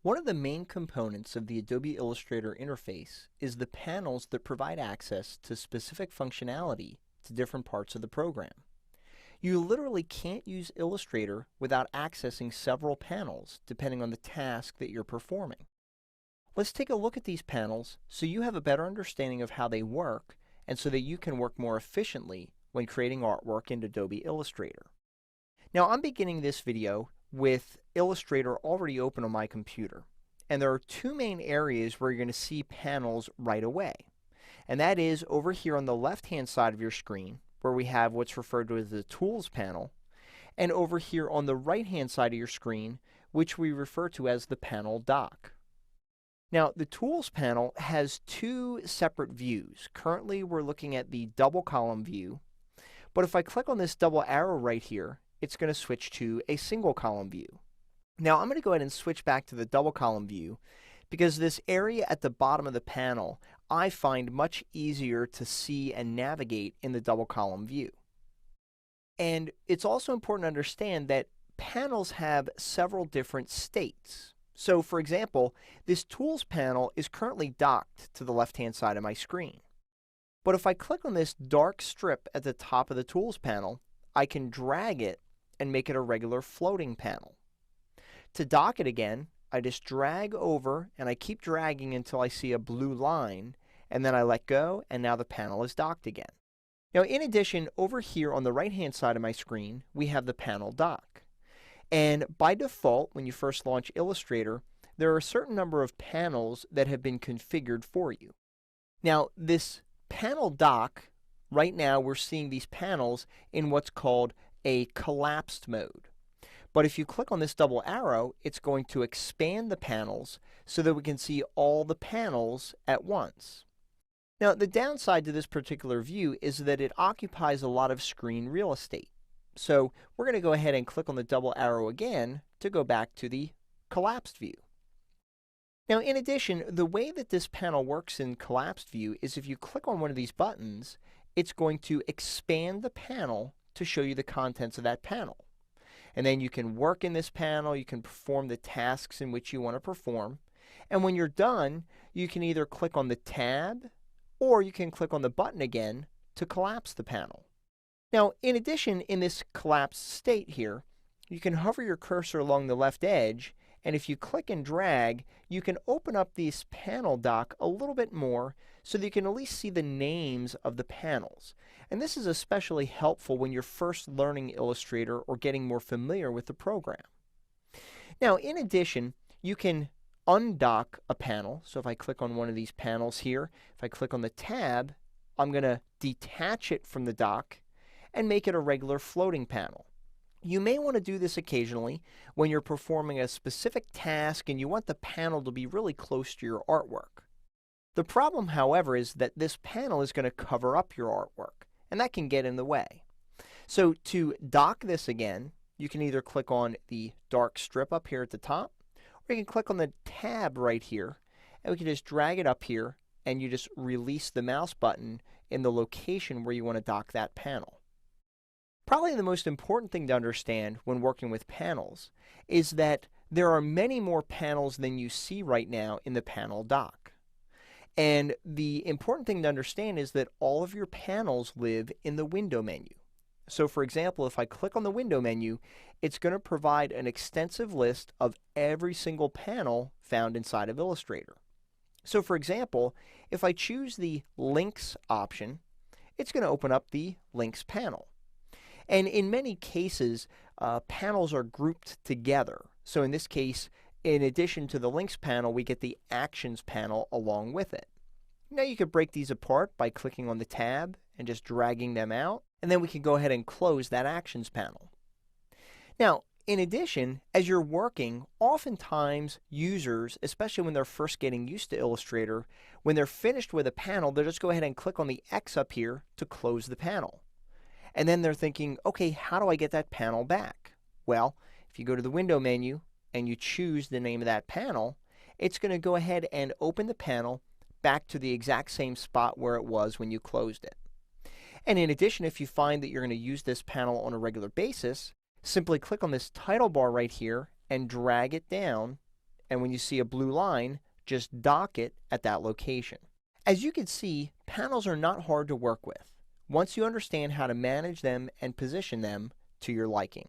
One of the main components of the Adobe Illustrator interface is the panels that provide access to specific functionality to different parts of the program. You literally can't use Illustrator without accessing several panels depending on the task that you're performing. Let's take a look at these panels so you have a better understanding of how they work and so that you can work more efficiently when creating artwork in Adobe Illustrator. Now, I'm beginning this video with Illustrator already open on my computer. And there are two main areas where you're going to see panels right away. And that is over here on the left-hand side of your screen, where we have what's referred to as the Tools panel, and over here on the right-hand side of your screen, which we refer to as the panel dock. Now, the Tools panel has two separate views. Currently, we're looking at the double column view, but if I click on this double arrow right here, it's going to switch to a single column view. Now I'm going to go ahead and switch back to the double column view because this area at the bottom of the panel I find much easier to see and navigate in the double column view. And it's also important to understand that panels have several different states. So for example, this Tools panel is currently docked to the left-hand side of my screen. But if I click on this dark strip at the top of the Tools panel, I can drag it and make it a regular floating panel. To dock it again, I just drag over and I keep dragging until I see a blue line, and then I let go and now the panel is docked again. Now in addition, over here on the right hand side of my screen, we have the panel dock. And by default, when you first launch Illustrator, there are a certain number of panels that have been configured for you. Now this panel dock, right now we're seeing these panels in what's called a collapsed mode. But if you click on this double arrow, it's going to expand the panels so that we can see all the panels at once. Now, the downside to this particular view is that it occupies a lot of screen real estate. So we're going to go ahead and click on the double arrow again to go back to the collapsed view. Now, in addition, the way that this panel works in collapsed view is if you click on one of these buttons, it's going to expand the panel to show you the contents of that panel. And then you can work in this panel, you can perform the tasks in which you want to perform. And when you're done, you can either click on the tab or you can click on the button again to collapse the panel. Now, in addition, in this collapsed state here, you can hover your cursor along the left edge, and if you click and drag, you can open up this panel dock a little bit more so that you can at least see the names of the panels. And this is especially helpful when you're first learning Illustrator or getting more familiar with the program. Now, in addition, you can undock a panel. So if I click on one of these panels here, if I click on the tab, I'm going to detach it from the dock and make it a regular floating panel. You may want to do this occasionally when you're performing a specific task and you want the panel to be really close to your artwork. The problem, however, is that this panel is going to cover up your artwork, and that can get in the way. So to dock this again, you can either click on the dark strip up here at the top, or you can click on the tab right here, and we can just drag it up here, and you just release the mouse button in the location where you want to dock that panel. Probably the most important thing to understand when working with panels is that there are many more panels than you see right now in the panel dock. And the important thing to understand is that all of your panels live in the window menu. So for example, if I click on the window menu, it's going to provide an extensive list of every single panel found inside of Illustrator. So for example, if I choose the Links option, it's going to open up the Links panel. And in many cases, panels are grouped together. So in this case, in addition to the Links panel, we get the Actions panel along with it. Now you could break these apart by clicking on the tab and just dragging them out, and then we can go ahead and close that Actions panel. Now, in addition, as you're working, oftentimes users, especially when they're first getting used to Illustrator, when they're finished with a panel, they'll just go ahead and click on the X up here to close the panel. And then they're thinking, okay, how do I get that panel back? Well, if you go to the window menu and you choose the name of that panel, it's going to go ahead and open the panel back to the exact same spot where it was when you closed it. And in addition, if you find that you're going to use this panel on a regular basis, simply click on this title bar right here and drag it down, and when you see a blue line, just dock it at that location. As you can see, panels are not hard to work with once you understand how to manage them and position them to your liking.